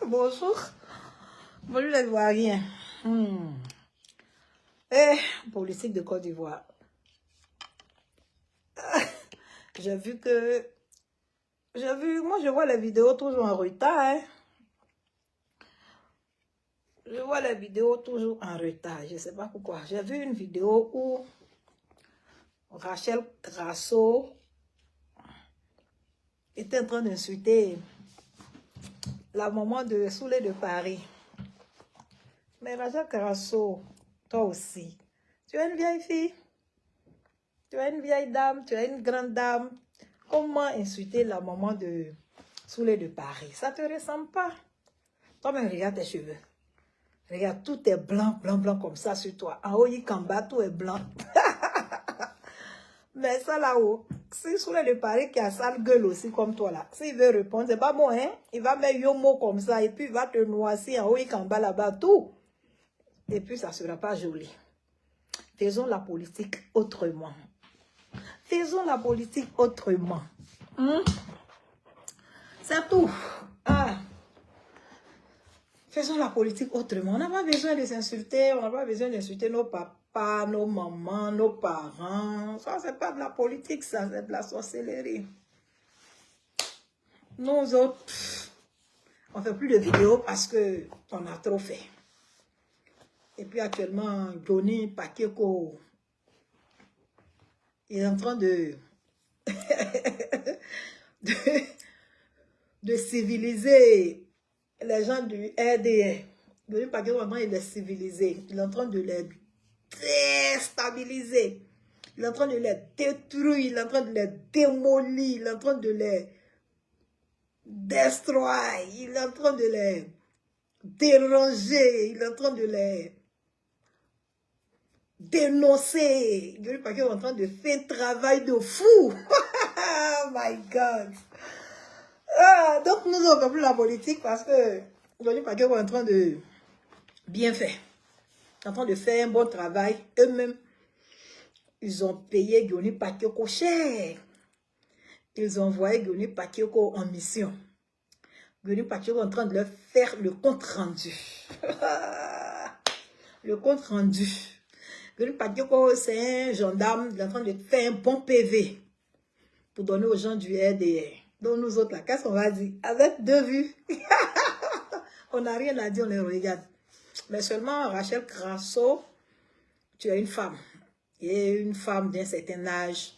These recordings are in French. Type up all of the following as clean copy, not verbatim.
Bonjour. Bonjour les Ivoiriens. Eh, politique de Côte d'Ivoire. Moi je vois les vidéos toujours en retard. Hein. Je vois les vidéos toujours en retard. Je ne sais pas pourquoi. J'ai vu une vidéo où Rachel Grasso était en train d'insulter la maman de Soulé de Paris. Mais Rachel Grasso, toi aussi, tu es une vieille fille, tu es une vieille dame, tu es une grande dame. Comment insulter la maman de Soulé de Paris? Ça ne te ressemble pas. Toi-même, regarde tes cheveux. Regarde, tout est blanc, blanc, blanc comme ça sur toi. En haut, en bas, tout est blanc. Mais ça là-haut, c'est Soulé de Paris qui a sale gueule aussi comme toi là. S'il veut répondre, c'est pas bon, hein? Il va mettre un mot comme ça et puis il va te noircir en haut, en bas, là-bas, tout. Et puis ça ne sera pas joli. Faisons la politique autrement. Faisons la politique autrement. C'est tout. Ah. Faisons la politique autrement. On n'a pas besoin de s'insulter. On n'a pas besoin d'insulter nos papas, nos mamans, nos parents. Ça, c'est pas de la politique, ça. C'est de la sorcellerie. Nous autres, on ne fait plus de vidéos parce qu'on a trop fait. Et puis actuellement, Johnny Pakeko, il est en train de civiliser les gens du RDR. Johnny Pakeko, vraiment, il est civilisé. Il est en train de les déstabiliser. Il est en train de les détruire. Il est en train de les démolir. Il est en train de les destroy. Il est en train de les déranger. Il est en train de les dénoncer. Johnny Pakeko est en train de faire un travail de fou. Oh my God. Ah, donc nous n'avons plus la politique parce que Johnny Pakeko est en train de bien faire. En train de faire un bon travail. Eux-mêmes, ils ont payé Johnny Pakeko cher. Ils ont envoyé Johnny Pakeko en mission. Johnny Pakeko est en train de leur faire le compte rendu. Le compte rendu. Johnny Pakeko, c'est un gendarme. Il est en train de faire un bon PV pour donner aux gens du RDR. Donc nous autres, là, qu'est-ce qu'on va dire? Avec 2 vues. On n'a rien à dire, on les regarde. Mais seulement Rachel Grasso, tu es une femme. Et une femme d'un certain âge,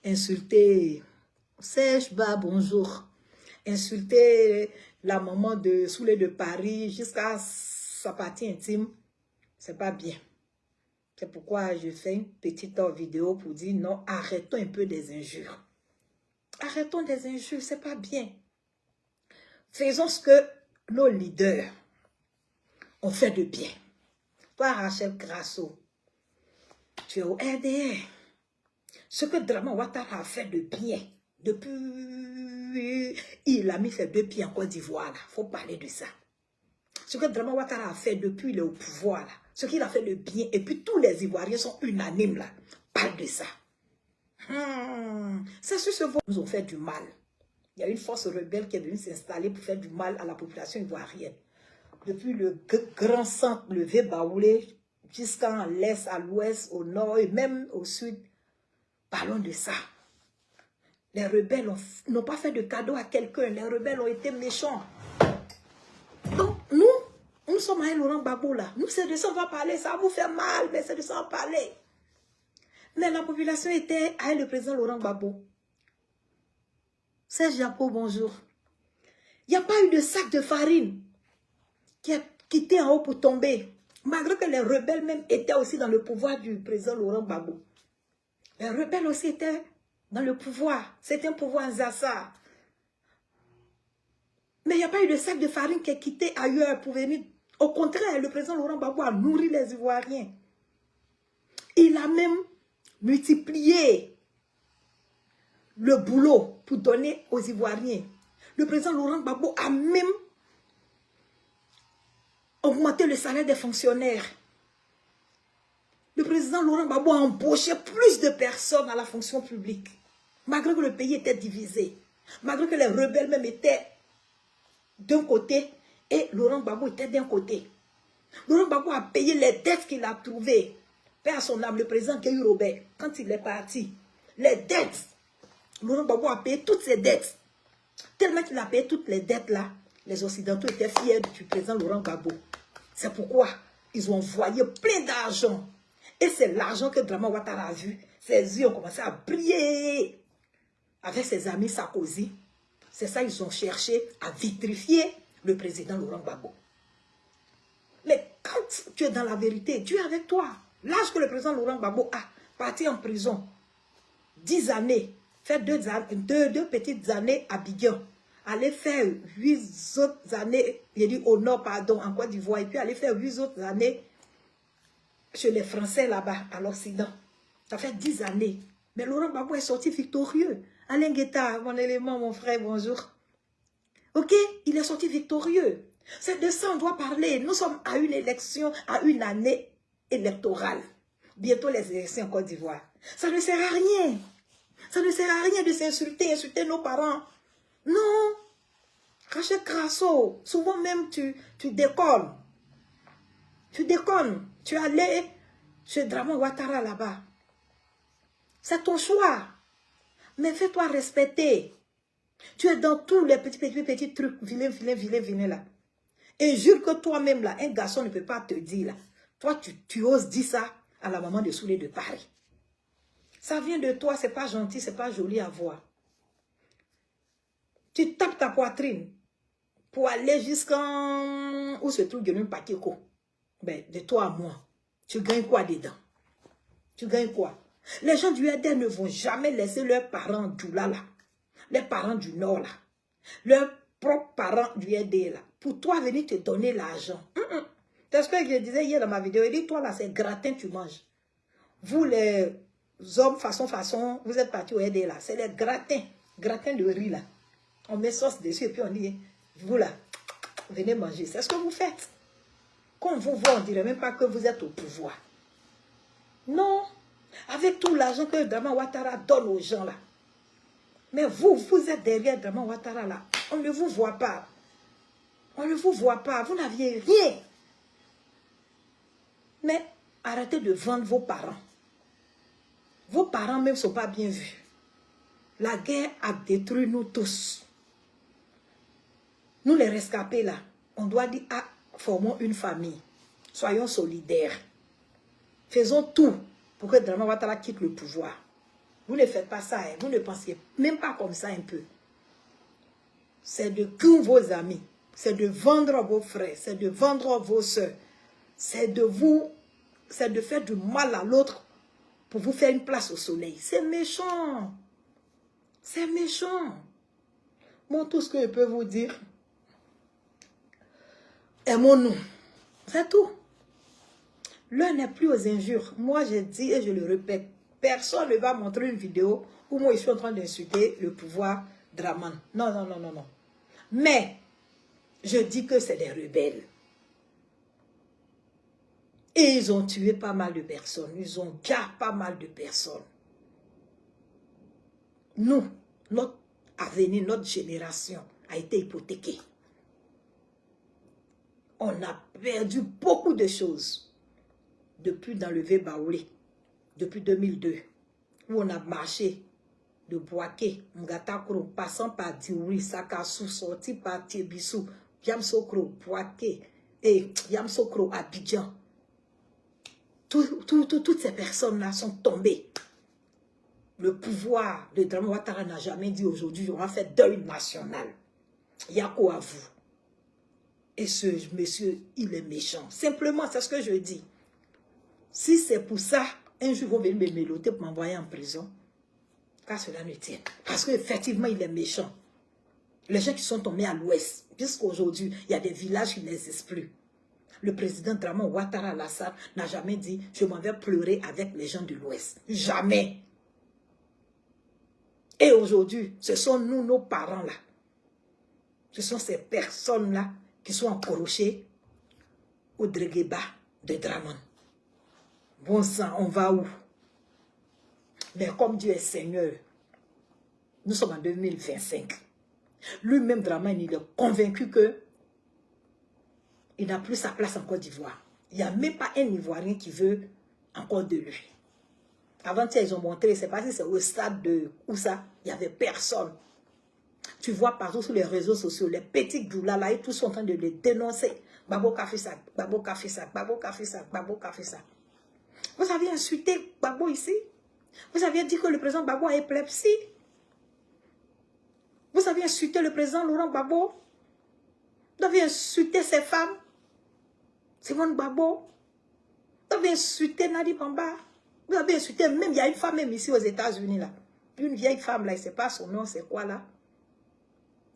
insulter Serge Ba, bonjour. Insulter la maman de Soulé de Paris jusqu'à sa partie intime, c'est pas bien. C'est pourquoi je fais une petite vidéo pour dire non, arrêtons un peu des injures. Arrêtons des injures, c'est pas bien. Faisons ce que nos leaders ont fait de bien. Toi, Rachel Grasso, tu es au RDR. Ce que Draman Ouattara a fait de bien, depuis, il a mis ses 2 pieds en Côte d'Ivoire, il faut parler de ça. Ce que Draman Ouattara a fait depuis il est au pouvoir, là, ce qu'il a fait de bien, et puis tous les Ivoiriens sont unanimes, là, parlent de ça. C'est sur ce voie nous ont fait du mal. Il y a une force rebelle qui est venue s'installer pour faire du mal à la population ivoirienne. Depuis le grand centre, le Vieux-Baoulé, jusqu'à l'est, à l'ouest, au nord et même au sud. Parlons de ça. Les rebelles n'ont pas fait de cadeau à quelqu'un. Les rebelles ont été méchants. Donc, nous sommes à Laurent Gbagbo là. Nous, c'est de ça qu'on va parler. Ça va vous faire mal, mais c'est de ça qu'on va parler. Mais la population était à le président Laurent Gbagbo. Serge Japo, bonjour. Il n'y a pas eu de sac de farine qui a quitté en haut pour tomber. Malgré que les rebelles même étaient aussi dans le pouvoir du président Laurent Gbagbo. Les rebelles aussi étaient dans le pouvoir. C'était un pouvoir Zassa. Mais il n'y a pas eu de sac de farine qui est quitté ailleurs pour venir. Au contraire, le président Laurent Gbagbo a nourri les Ivoiriens. Il a même multiplié le boulot pour donner aux Ivoiriens. Le président Laurent Gbagbo a même augmenté le salaire des fonctionnaires. Le président Laurent Gbagbo a embauché plus de personnes à la fonction publique. Malgré que le pays était divisé. Malgré que les rebelles même étaient d'un côté et Laurent Gbagbo était d'un côté. Laurent Gbagbo a payé les dettes qu'il a trouvées. Père à son âme, le président Guéhu Robert, quand il est parti, les dettes, Laurent Gbagbo a payé toutes ses dettes. Tellement qu'il a payé toutes les dettes là, les Occidentaux étaient fiers du président Laurent Gbagbo. C'est pourquoi ils ont envoyé plein d'argent. Et c'est l'argent que Draman Ouattara a vu. Ses yeux ont commencé à briller. Avec ses amis Sarkozy. C'est ça, ils ont cherché à vitrifier le président Laurent Gbagbo. Mais quand tu es dans la vérité, Dieu est avec toi. L'âge que le président Laurent Gbagbo a, parti en prison, 10 années, faire deux petites années à Abidjan, aller faire 8 autres années, j'ai dit au nord, pardon, en Côte d'Ivoire, et puis aller faire 8 autres années chez les Français là-bas, à l'Occident. Ça fait 10 années. Mais Laurent Gbagbo est sorti victorieux. Alain Guetta, mon élément, mon frère, bonjour. Ok, il est sorti victorieux. C'est de ça on doit parler. Nous sommes à une élection, à une année électorale. Bientôt les élections en Côte d'Ivoire. Ça ne sert à rien. Ça ne sert à rien de s'insulter, insulter nos parents. Non. Rachel Crasso, souvent même tu déconnes. Tu déconnes. Tu es allé chez Draman Ouattara là-bas. C'est ton choix. Mais fais-toi respecter. Tu es dans tous les petits trucs vilains là. Et jure que toi-même là, un garçon ne peut pas te dire là. Toi, tu oses dire ça à la maman de Soulé de Paris. Ça vient de toi, c'est pas gentil, c'est pas joli à voir. Tu tapes ta poitrine pour aller jusqu'en... où se trouve Guénon Pakeko. Ben, de toi à moi, tu gagnes quoi dedans? Tu gagnes quoi? Les gens du EDR ne vont jamais laisser leurs parents d'Oula là, les parents du Nord là, leurs propres parents du EDR là, pour toi venir te donner l'argent. C'est ce que je disais hier dans ma vidéo. Il dit, toi là, c'est gratin, tu manges. Vous les hommes façon, vous êtes partis au EDR là, c'est les gratins de riz là. On met sauce dessus et puis on dit, vous là, venez manger. C'est ce que vous faites. Quand on vous voit, on ne dirait même pas que vous êtes au pouvoir. Non. Avec tout l'argent que Draman Ouattara donne aux gens là. Mais vous êtes derrière Draman Ouattara là. On ne vous voit pas. On ne vous voit pas. Vous n'aviez rien. Mais arrêtez de vendre vos parents. Vos parents même ne sont pas bien vus. La guerre a détruit nous tous. Nous les rescapés là, on doit dire, ah, formons une famille. Soyons solidaires. Faisons tout pour que Draman Ouattara quitte le pouvoir. Vous ne faites pas ça, hein. Vous ne pensez même pas comme ça un peu. C'est de cuire vos amis. C'est de vendre vos frères. C'est de vendre vos soeurs. C'est de faire du mal à l'autre pour vous faire une place au soleil. C'est méchant. C'est méchant. Moi, tout ce que je peux vous dire, aimons-nous. C'est tout. L'heure n'est plus aux injures. Moi, je dis et je le répète, personne ne va montrer une vidéo où moi, je suis en train d'insulter le pouvoir Draman. Non, non, non, non, non. Mais, je dis que c'est des rebelles. Et ils ont tué pas mal de personnes. Ils ont gardé pas mal de personnes. Nous, notre avenir, notre génération a été hypothéquée. On a perdu beaucoup de choses. Depuis d'enlever Baoulé, depuis 2002, où on a marché de Boaké, Ngatakro, passant par Diouri, Sakassou, sorti par Tiebissou, Yamsokro, Boaké, et Yamsokro, Abidjan. Toutes ces personnes-là sont tombées. Le pouvoir de Draman Ouattara n'a jamais dit aujourd'hui, on va faire deuil national. Il y a quoi à vous? Et ce monsieur, il est méchant. Simplement, c'est ce que je dis. Si c'est pour ça, un jour, ils vont venir me méloter pour m'envoyer en prison. Car cela ne tient. Parce qu'effectivement, il est méchant. Les gens qui sont tombés à l'ouest, puisqu'aujourd'hui, il y a des villages qui n'existent plus. Le président Draman Ouattara Alassane n'a jamais dit « je m'en vais pleurer avec les gens de l'ouest ». Jamais. Et aujourd'hui, ce sont nous, nos parents-là. Ce sont ces personnes-là qui sont accrochées au Dréguéba de Draman. Bon sang, on va où? Mais comme Dieu est Seigneur, nous sommes en 2025. Lui-même, Dramane, il est convaincu que il n'a plus sa place en Côte d'Ivoire. Il n'y a même pas un Ivoirien qui veut encore de lui. Avant-hier, ils ont montré, c'est pas si c'est au stade de où ça, il n'y avait personne. Tu vois partout sur les réseaux sociaux, les petits doulas là, ils tous sont en train de les dénoncer. Babo a fait ça, Babo a fait ça, Babo a fait ça, Babo a fait ça. Vous avez insulté Babo ici. Vous avez dit que le président Babo a épilepsie. Vous avez insulté le président Laurent Babo. Vous avez insulté ses femmes. Simone Babo. Vous avez insulté Nadi Bamba. Vous avez insulté, même il y a une femme même ici aux États-Unis là. Une vieille femme là, je ne sais pas son nom, c'est quoi là.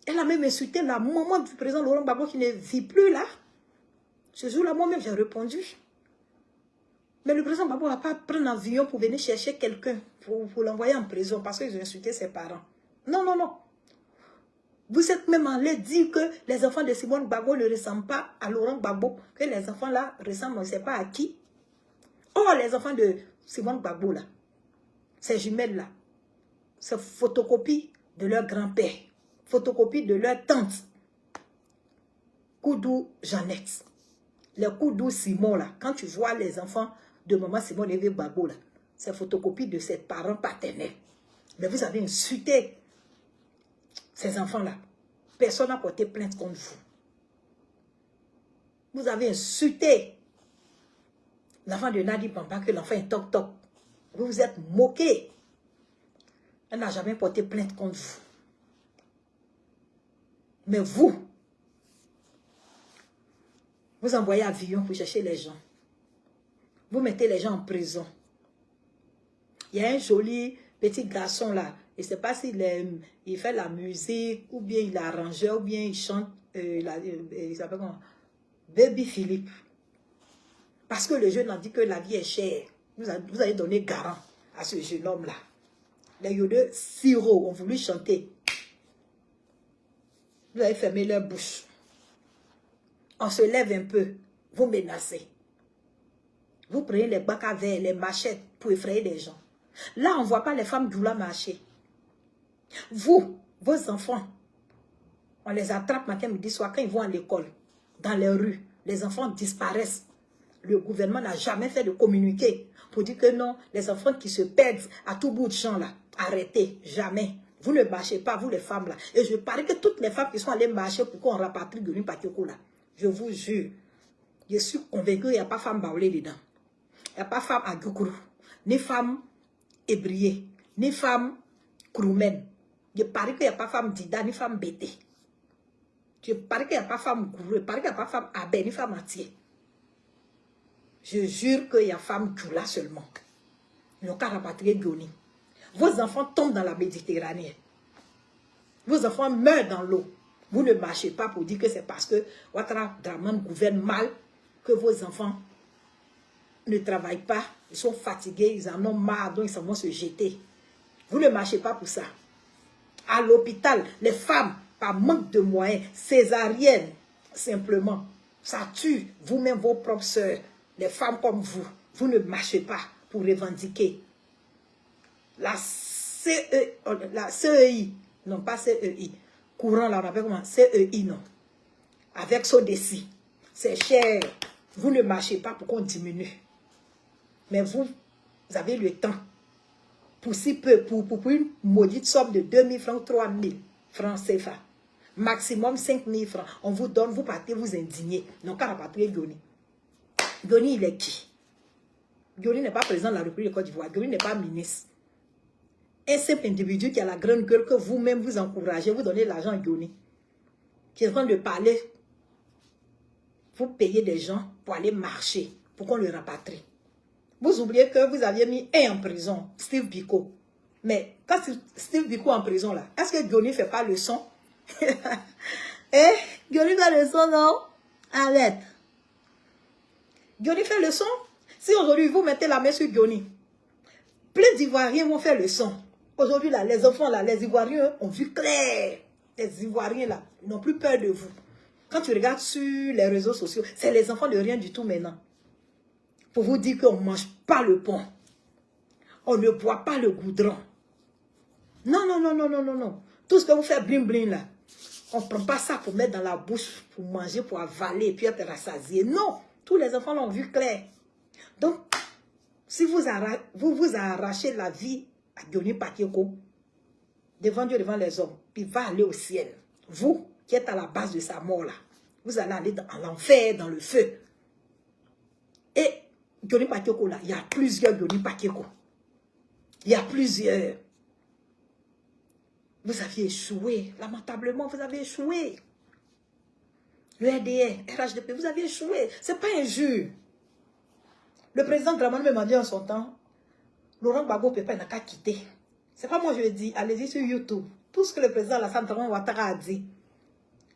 Elle a même insulté la maman du président Laurent Gbagbo qui ne vit plus là. Ce jour-là, moi-même, j'ai répondu. Mais le président Gbagbo ne va pas prendre un avion pour venir chercher quelqu'un, pour l'envoyer en prison parce qu'ils ont insulté ses parents. Non, non, non. Vous êtes même allé dire que les enfants de Simone Gbagbo ne ressemblent pas à Laurent Gbagbo, que les enfants là ressemblent, on ne sait pas à qui. Oh, les enfants de Simone Gbagbo là, ces jumelles là, c'est photocopie de leur grand-père, photocopie de leur tante, Koudou Jeannette. Les Koudou Simon là, quand tu vois les enfants de maman Simone Eve Gbagbo là, c'est photocopie de ses parents paternels. Mais vous avez insulté ces enfants-là. Personne n'a porté plainte contre vous. Vous avez insulté l'enfant de Nadi Bamba, que l'enfant est toc-toc. Vous vous êtes moqué. Elle n'a jamais porté plainte contre vous. Mais vous envoyez avion pour chercher les gens. Vous mettez les gens en prison. Il y a un joli petit garçon là. Je ne sais pas s'il il fait la musique, ou bien il est arrangeur, ou bien il chante, il s'appelle comment? Baby Philippe. Parce que le jeune a dit que la vie est chère. Vous allez donner garant à ce jeune homme-là. Les yodeux sirop ont voulu chanter. Vous avez fermé leur bouche. On se lève un peu. Vous menacez. Vous prenez les bacs à verre, les machettes pour effrayer les gens. Là, on ne voit pas les femmes doula marcher. Vous, vos enfants, on les attrape matin, midi, soir, quand ils vont à l'école, dans les rues, les enfants disparaissent. Le gouvernement n'a jamais fait de communiqué pour dire que non, les enfants qui se perdent à tout bout de champ là, arrêtez, jamais. Vous ne marchez pas, vous les femmes là. Et je parie que toutes les femmes qui sont allées marcher pour qu'on rapatrie de l'Impatioko là, je vous jure, je suis convaincu qu'il n'y a pas femme baoulée dedans. Il n'y a pas femme à Goukourou, ni femme ébriée, ni femme Kroumen. Je parie qu'il n'y a pas femme Dida, ni femme Bété. Je parie qu'il n'y a pas femme Gourou, je parie qu'il n'y a pas femme Abé, ni femme Atier. Je jure qu'il y a femme Djoula seulement. Ils n'ont qu'à rapatrier Goni. Vos enfants tombent dans la Méditerranée. Vos enfants meurent dans l'eau. Vous ne marchez pas pour dire que c'est parce que Ouattara Dramane gouverne mal que vos enfants ne travaillent pas. Ils sont fatigués, ils en ont marre, donc ils s'en vont se jeter. Vous ne marchez pas pour ça. À l'hôpital, les femmes, par manque de moyens, césariennes, simplement, ça tue vous-même vos propres sœurs. Les femmes comme vous, vous ne marchez pas pour revendiquer. La CEI, non pas CEI, courant là, on appelle comment? CEI, non. Avec Sodesi, c'est cher. Vous ne marchez pas pour qu'on diminue. Mais vous avez le temps. Pour si peu, pour une maudite somme de 2000 francs, 3000 francs CFA. Maximum 5000 francs. On vous donne, vous partez, vous indignez. Non, qu'à rapatrier Goni. Goni, il est qui? Goni n'est pas président de la République de Côte d'Ivoire. Goni n'est pas ministre. Un simple individu qui a la grande gueule que vous-même vous encouragez, vous donnez l'argent à Goni. Qui est en train de parler. Vous payez des gens pour aller marcher, pour qu'on le rapatrie. Vous oubliez que vous aviez mis un en prison, Steve Biko. Mais quand Steve Biko en prison là, est-ce que Goni ne fait pas le son? Goni fait le son, non? Arrête. Goni fait le son. Si aujourd'hui vous mettez la main sur Goni, plein d'Ivoiriens vont faire le son. Aujourd'hui là, les enfants là, les Ivoiriens ont vu clair. Les Ivoiriens là, n'ont plus peur de vous. Quand tu regardes sur les réseaux sociaux, c'est les enfants de rien du tout maintenant. Pour vous dire qu'on ne mange pas le pont. On ne boit pas le goudron. Non, non, non, non, non, non, non. Tout ce que vous faites bling bling là, On ne prend pas ça pour mettre dans la bouche, pour manger, pour avaler, et puis être rassasié. Non, tous les enfants l'ont vu clair. Donc, si vous arrachez la vie à Diony Pacheco, devant Dieu, devant les hommes, il va aller au ciel. Vous, qui êtes à la base de sa mort là, vous allez aller dans l'enfer, dans le feu. Et Diony Pacheco là, il y a plusieurs Diony Pacheco. Il y a plusieurs. Vous aviez échoué. Lamentablement, vous avez échoué. Le RDR, RHDP, vous avez échoué. Ce n'est pas injure. Le président Dramane m'a dit en son temps, Laurent Gbagbo Pépé n'a qu'à quitter. Ce n'est pas moi je le dis, allez-y sur YouTube. Tout ce que le président Alassane Ouattara a dit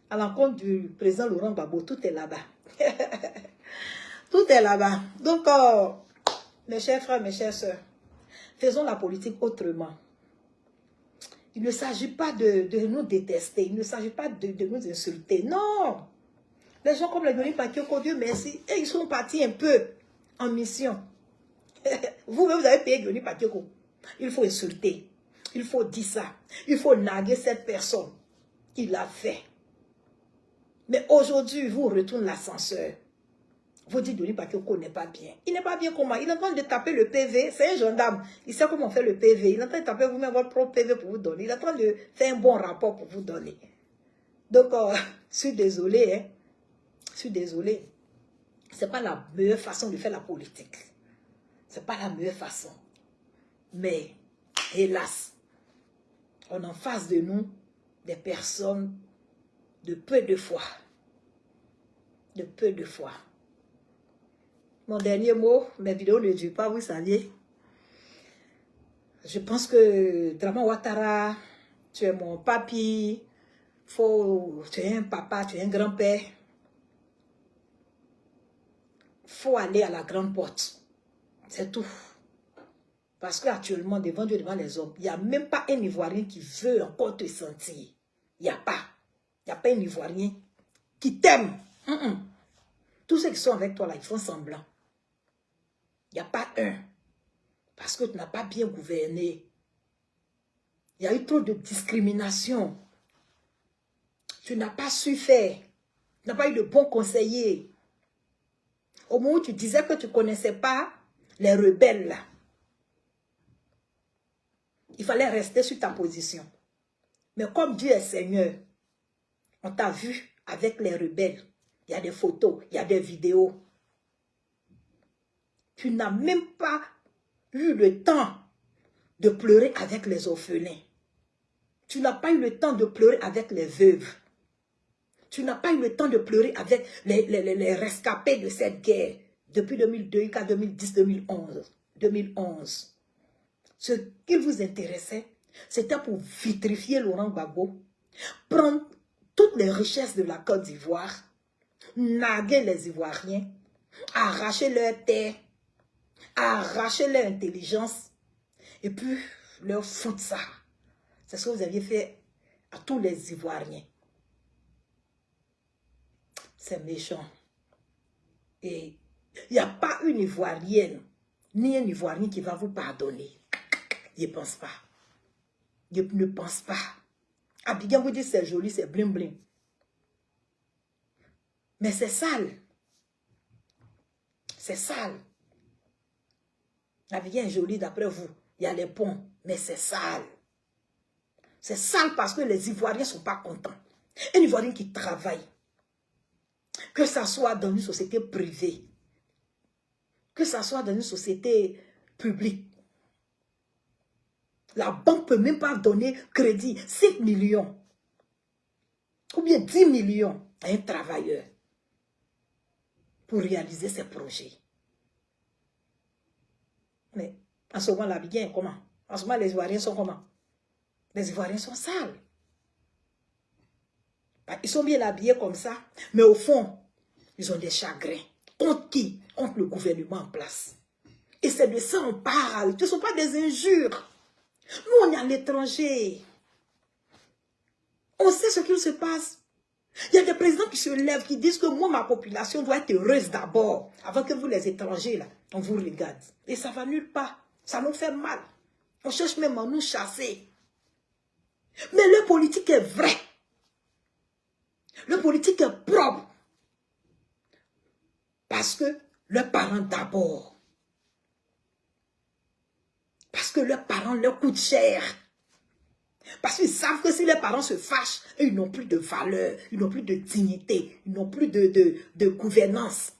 à l'encontre du président Laurent Gbagbo, tout est là-bas. Tout est là-bas. Donc, mes chers frères, mes chères sœurs, faisons la politique autrement. Il ne s'agit pas de nous détester. Il ne s'agit pas de nous insulter. Non. Les gens comme les Diony Pacheco, Dieu merci, et ils sont partis un peu en mission. Vous avez payé Diony Pacheco. Il faut insulter. Il faut dire ça. Il faut naguer cette personne qui l'a fait. Mais aujourd'hui, vous retournez l'ascenseur. Vous dites Diony Pacheco n'est pas bien. Il n'est pas bien comment? Il est en train de taper le PV. C'est un gendarme. Il sait comment on fait le PV. Il est en train de taper vous-même votre propre PV pour vous donner. Il est en train de faire un bon rapport pour vous donner. Donc, je suis désolée. Hein? Je suis désolée. Ce n'est pas la meilleure façon de faire la politique. Ce n'est pas la meilleure façon. Mais, hélas, on a en face de nous des personnes de peu de foi. De peu de foi. Mon dernier mot, mes vidéos ne durent pas, vous saviez. Je pense que Dramane Ouattara, tu es mon papy, tu es un papa, tu es un grand-père. Faut aller à la grande porte. C'est tout. Parce qu'actuellement, devant Dieu, devant les hommes, il n'y a même pas un Ivoirien qui veut encore te sentir. Il n'y a pas. Il n'y a pas un Ivoirien qui t'aime. Tous ceux qui sont avec toi là, ils font semblant. Il n'y a pas un. Parce que tu n'as pas bien gouverné. Il y a eu trop de discrimination. Tu n'as pas su faire. Tu n'as pas eu de bons conseillers. Au moment où tu disais que tu ne connaissais pas les rebelles là, il fallait rester sur ta position. Mais comme Dieu est Seigneur, on t'a vu avec les rebelles. Il y a des photos, il y a des vidéos. Tu n'as même pas eu le temps de pleurer avec les orphelins. Tu n'as pas eu le temps de pleurer avec les veuves. Tu n'as pas eu le temps de pleurer avec les rescapés de cette guerre depuis 2002 jusqu'à 2010-2011. Ce qui vous intéressait, c'était pour vitrifier Laurent Gbagbo, prendre toutes les richesses de la Côte d'Ivoire, naguer les Ivoiriens, arracher leur terre, arracher leur intelligence, et puis leur foutre ça. C'est ce que vous aviez fait à tous les Ivoiriens. C'est méchant. Et il n'y a pas une Ivoirienne, ni un Ivoirien qui va vous pardonner. Je ne pense pas. Je ne pense pas. Abidjan vous dit c'est joli, c'est bling bling. Mais c'est sale. C'est sale. Abidjan est joli d'après vous. Il y a les ponts, mais c'est sale. C'est sale parce que les Ivoiriens ne sont pas contents. Un Ivoirien qui travaille, que ça soit dans une société privée, que ça soit dans une société publique, la banque ne peut même pas donner crédit 5 millions ou bien 10 millions à un travailleur pour réaliser ses projets. Mais en ce moment, l'Abidjan est comment? En ce moment, les Ivoiriens sont comment? Les Ivoiriens sont sales. Ils sont bien habillés comme ça, mais au fond, ils ont des chagrins. Contre qui? Contre le gouvernement en place. Et c'est de ça qu'on parle. Ce ne sont pas des injures. Nous, on est à l'étranger. On sait ce qu'il se passe. Il y a des présidents qui se lèvent, qui disent que moi, ma population doit être heureuse d'abord, avant que vous, les étrangers, là, on vous regarde. Et ça ne va nulle part. Ça nous fait mal. On cherche même à nous chasser. Mais leur politique est vraie. Le politique est propre. Parce que leurs parents d'abord. Parce que leurs parents leur coûtent cher. Parce qu'ils savent que si les parents se fâchent, ils n'ont plus de valeur, ils n'ont plus de dignité, ils n'ont plus de gouvernance.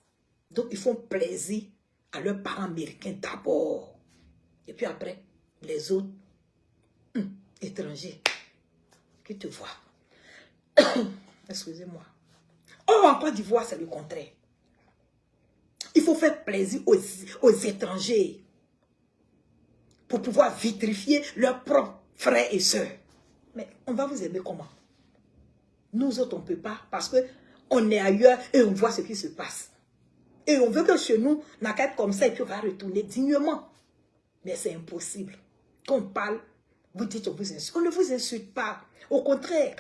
Donc, ils font plaisir à leurs parents américains d'abord. Et puis après, les autres étrangers qui te voient. Excusez-moi. Oh, en Côte d'Ivoire, c'est le contraire. Il faut faire plaisir aux étrangers pour pouvoir vitrifier leurs propres frères et sœurs. Mais on va vous aimer comment? Nous autres, on ne peut pas parce qu'on est ailleurs et on voit ce qui se passe. Et on veut que chez nous, on n'a qu'à être comme ça et puis on va retourner dignement. Mais c'est impossible. Quand on parle, vous dites on vous insulte. On ne vous insulte pas. Au contraire,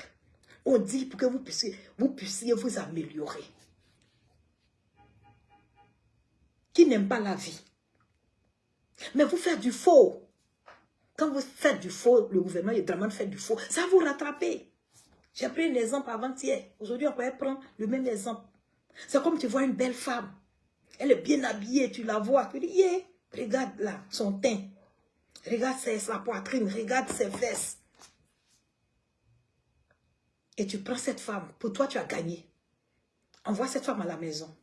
on dit pour que vous puissiez vous améliorer. Qui n'aime pas la vie? Mais vous faites du faux. Quand vous faites du faux, le gouvernement est vraiment fait du faux. Ça va vous rattraper. J'ai pris un exemple avant-hier. Aujourd'hui, on pourrait prendre le même exemple. C'est comme tu vois une belle femme. Elle est bien habillée, tu la vois. Tu dis, yeah, regarde là, son teint. Regarde sa poitrine, regarde ses fesses. Et tu prends cette femme. Pour toi, tu as gagné. Envoie cette femme à la maison.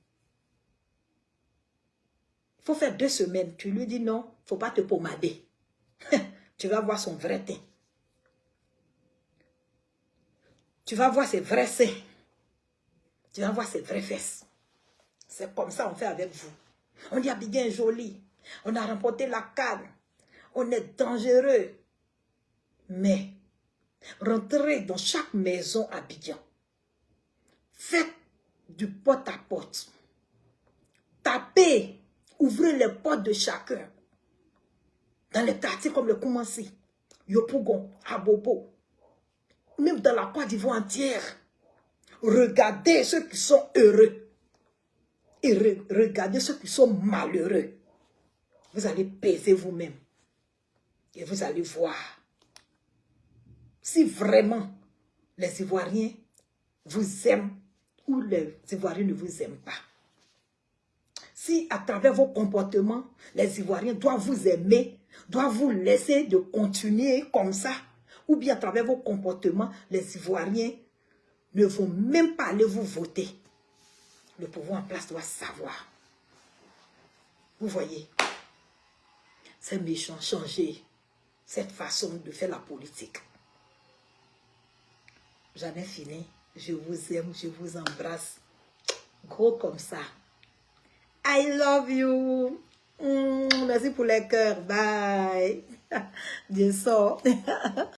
Il faut faire 2 semaines. Tu lui dis non, il ne faut pas te pommader. Tu vas voir son vrai teint. Tu vas voir ses vrais seins. Tu vas voir ses vraies fesses. C'est comme ça on fait avec vous. On dit Abidjan est joli. On a remporté la CAN. On est dangereux. Mais, rentrez dans chaque maison à Abidjan. Faites du porte-à-porte. Tapez. Ouvrez les portes de chacun. Dans les quartiers comme le Koumassi, Yopougon, Abobo. Même dans la Côte d'Ivoire entière. Regardez ceux qui sont heureux. Et regardez ceux qui sont malheureux. Vous allez peser vous-même. Et vous allez voir. Si vraiment les Ivoiriens vous aiment ou les Ivoiriens ne vous aiment pas. Si à travers vos comportements, les Ivoiriens doivent vous aimer, doivent vous laisser de continuer comme ça, ou bien à travers vos comportements, les Ivoiriens ne vont même pas aller vous voter. Le pouvoir en place doit savoir. Vous voyez, c'est méchant, changer cette façon de faire la politique. J'en ai fini. Je vous aime, je vous embrasse. Gros comme ça. I love you. Merci pour les cœurs. Bye. Bien sûr.